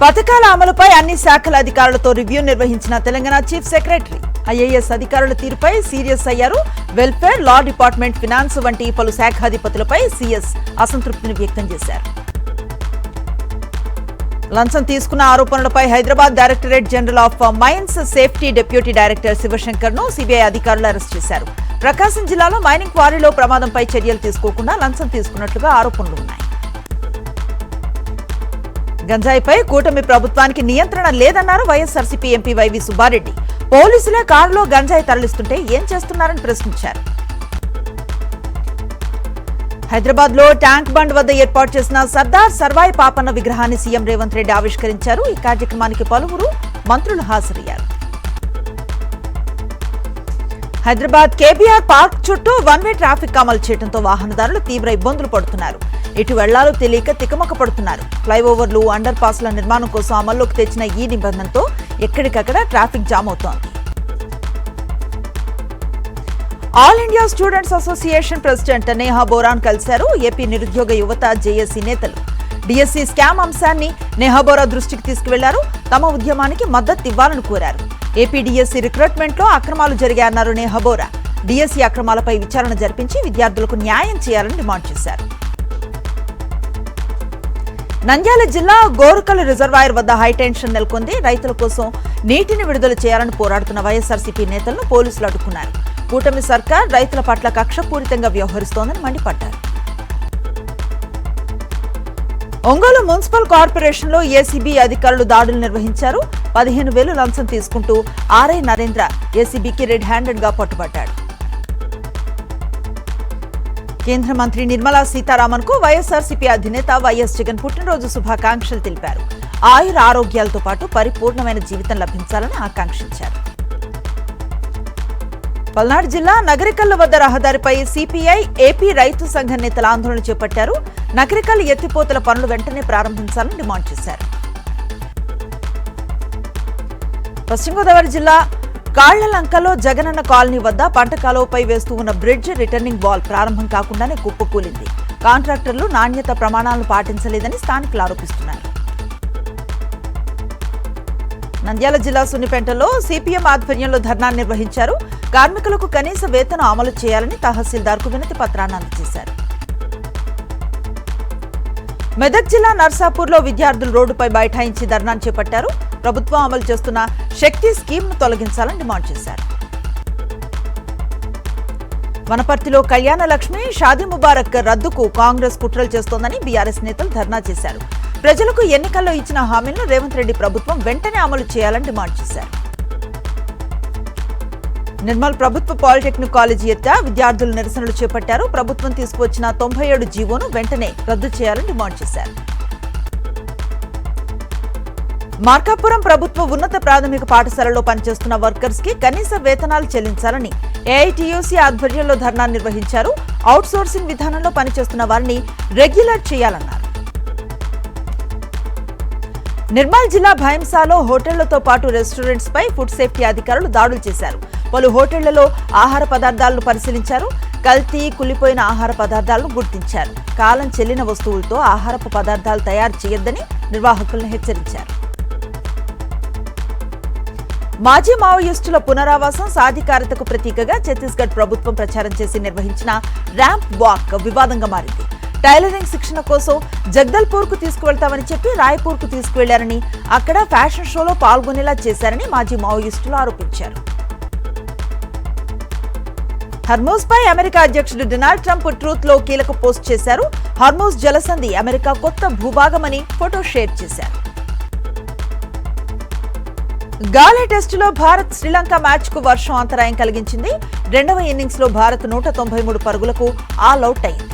పథకాల అమలుపై అన్ని శాఖల అధికారులతో రివ్యూ నిర్వహించిన తెలంగాణ చీఫ్ సెక్రటరీ ఐఏఎస్ అధికారుల తీరుపై సీరియస్ అయ్యారు. వెల్ఫేర్, లా డిపార్ట్మెంట్, ఫినాన్స్ వంటి పలు శాఖాధిపతులపై సీఎస్ అసంతృప్తిని వ్యక్తం చేశారు. లంచం తీసుకున్న ఆరోపణలపై Hyderabad directorate general of mines safety deputy director Shivashankar ను సీబీఐ అధికారులు అరెస్ట్ చేశారు. ప్రకాశం జిల్లాలో మైనింగ్ క్వారీలో ప్రమాదంపై చర్యలు తీసుకోకుండా లంచం తీసుకున్నట్లుగా ఆరోపణలు ఉన్నాయి. గంజాయిపై కూటమి ప్రభుత్వానికి నియంత్రణ లేదన్నారు వైఎస్ఆర్సీపీ ఎంపీ వైవి సుబ్బారెడ్డి. పోలీసులే కారులో గంజాయి తరలిస్తుంటే ఏం చేస్తున్నారని ప్రశ్నించారు. హైదరాబాద్ లో ట్యాంక్ బండ్ వద్ద ఏర్పాటు చేసిన సర్దార్ సర్వాయి పాపన్న విగ్రహాన్ని సీఎం రేవంత్ రెడ్డి ఆవిష్కరించారు. ఈ కార్యక్రమానికి పలువురు మంత్రులు హాజరయ్యారు. హైదరాబాద్ కేబీఆర్ పార్క్ చుట్టూ వన్ వే ట్రాఫిక్ అమలు చేయడంతో వాహనదారులు తీవ్ర ఇబ్బందులు పడుతున్నారు. ఎటు వెళ్లాలో తెలియక తికమక పడుతున్నారు. ఫ్లైఓవర్లు, అండర్ పాస్ల నిర్మాణం కోసం అమల్లోకి తెచ్చిన ఈ నిబంధనతో ఎక్కడికక్కడ ట్రాఫిక్ జామ్ అవుతోంది. All India students association president Neha boron కలిశారు. ఏపీ నిరుద్యోగ యువత జేఏసీ నేతలు డిఎస్సీ స్కామ్ అంశాన్ని నేహా బోరా దృష్టికి తీసుకువెళ్లారు. తమ ఉద్యమానికి మద్దతు ఇవ్వాలని కోరారు. ఏపీ డిఎస్సీ రిక్రూట్మెంట్ లో అక్రమాలు జరిగాయన్నారు నేహా బోరా. డిఎస్సీ అక్రమాలపై విచారణ జరిపించి విద్యార్థులకు న్యాయం చేయాలని డిమాండ్ చేశారు. నంద్యాల జిల్లా గోరుకల్ రిజర్వాయర్ వద్ద హైటెన్షన్ నెలకొంది. రైతుల కోసం నీటిని విడుదల చేయాలని పోరాడుతున్న వైఎస్ఆర్సీపీ నేతలను పోలీసులు అడ్డుకున్నారు. కూటమి సర్కార్ రైతుల పట్ల కక్షపూరితంగా వ్యవహరిస్తోందని మండిపడ్డారు. ఒంగోలు మున్సిపల్ కార్పొరేషన్ లో ఏసీబీ అధికారులు దాడులు నిర్వహించారు. 15,000 లంచం తీసుకుంటూ ఆర్ఐ నరేంద్ర ఏసీబీకి రెడ్ హ్యాండెడ్ గా పట్టుబడ్డాడు. కేంద్ర మంత్రి నిర్మలా సీతారామన్ కు వైఎస్ఆర్సీపీ అధినేత వైఎస్ జగన్ పుట్టినరోజు శుభాకాంక్షలు తెలిపారు. ఆయుర ఆరోగ్యాలతో పాటు పరిపూర్ణమైన జీవితం లభించాలని ఆకాంక్షించారు. పల్నాడు జిల్లా నగరికల్ వద్ద రహదారిపై సిపిఐ, ఏపీ రైతు సంఘ నేతల ఆందోళన చేపట్టారు. నగరికల్ ఎత్తిపోతల పనులు వెంటనే ప్రారంభించాలని డిమాండ్ చేశారు. పశ్చిమ గోదావరి జిల్లా కాళ్లలంకలో జగనన్న కాలనీ వద్ద పంట కాలువపై వేస్తూ ఉన్న బ్రిడ్జ్ రిటర్నింగ్ వాల్ ప్రారంభం కాకుండానే కుప్పకూలింది. కాంట్రాక్టర్లు నాణ్యత ప్రమాణాలను పాటించలేదని స్థానికులు ఆరోపిస్తున్నారు. నంద్యాల జిల్లా సున్నిపేటలో సిపిఎం ఆధ్వర్యంలో ధర్నా నిర్వహించారు. కార్మికులకు కనీస వేతనం అమలు చేయాలని తహసీల్దార్కు వినతి పత్రాన్ని అందజేశారు. మెదక్ జిల్లా నర్సాపూర్లో విద్యార్థులు రోడ్డుపై బైఠాయించి ధర్నాను చేపట్టారు. ప్రభుత్వం అమలు చేస్తున్న శక్తి స్కీమ్ ను తొలగించాలని డిమాండ్ చేశారు. వనపర్తిలో కళ్యాణ లక్ష్మి, షాదీ ముబారక్ రద్దుకు కాంగ్రెస్ కుట్రలు చేస్తోందని బీఆర్ఎస్ నేతలు ధర్నా చేశారు. ప్రజలకు ఎన్నికల్లో ఇచ్చిన హామీలను రేవంత్ రెడ్డి ప్రభుత్వం వెంటనే అమలు చేయాలని డిమాండ్ చేశారు. నిర్మల్ ప్రభుత్వ పాలిటెక్నిక్ కాలేజీ ఎత్త విద్యార్థులు నిరసనలు చేపట్టారు. ప్రభుత్వం తీసుకువచ్చిన 97 జీవోను వెంటనే రద్దు చేయాలని డిమాండ్ చేశారు. మార్కాపురం ప్రభుత్వ ఉన్నత ప్రాథమిక పాఠశాలలో పనిచేస్తున్న వర్కర్స్ కి కనీస వేతనాలు చెల్లించాలని ఏఐటీయూసీ ఆధ్వర్యంలో ధర్నా నిర్వహించారు. అవుట్ సోర్సింగ్ విధానంలో పనిచేస్తున్న వారిని రెగ్యులర్ చేయాలన్నారు. నిర్మల్ జిల్లా భైంసాలో హోటళ్లతో పాటు రెస్టారెంట్స్ పై ఫుడ్ సేఫ్టీ అధికారులు దాడులు చేశారు. పలు హోటళ్లలో ఆహార పదార్థాలను పరిశీలించారు. కల్తీ, కుళ్లిపోయిన ఆహార పదార్థాలను గుర్తించారు. కాలం చెల్లిన వస్తువులతో ఆహారపు పదార్థాలు తయారు చేయొద్దని నిర్వాహకులను హెచ్చరించారు. మాజీ మావోయిస్టుల పునరావాసం, సాధికారతకు ప్రతీకగా ఛత్తీస్గఢ్ ప్రభుత్వం ప్రచారం చేసి నిర్వహించిన ర్యాంప్ వాక్ వివాదంగా మారింది. టైలరింగ్ శిక్షణ కోసం జగదల్పూర్ కు తీసుకువెళ్తామని చెప్పి రాయ్పూర్ కు తీసుకువెళ్లారని, అక్కడ ఫ్యాషన్ షోలో పాల్గొనేలా చేశారని మాజీ మావోయిస్టులు ఆరోపించారు. హర్మూజ్ పై అమెరికా అధ్యక్షుడు డొనాల్డ్ ట్రంప్ ట్రూత్ లో కీలక పోస్ట్ చేశారు. హర్మూజ్ జలసంధి అమెరికా కొత్త భూభాగమని ఫోటో షేర్ చేశారు. గాలే టెస్టులో భారత్ శ్రీలంక మ్యాచ్ కు వర్షం అంతరాయం కలిగించింది. రెండవ ఇన్నింగ్స్ లో భారత్ 193 పరుగులకు ఆల్ అవుట్ అయింది.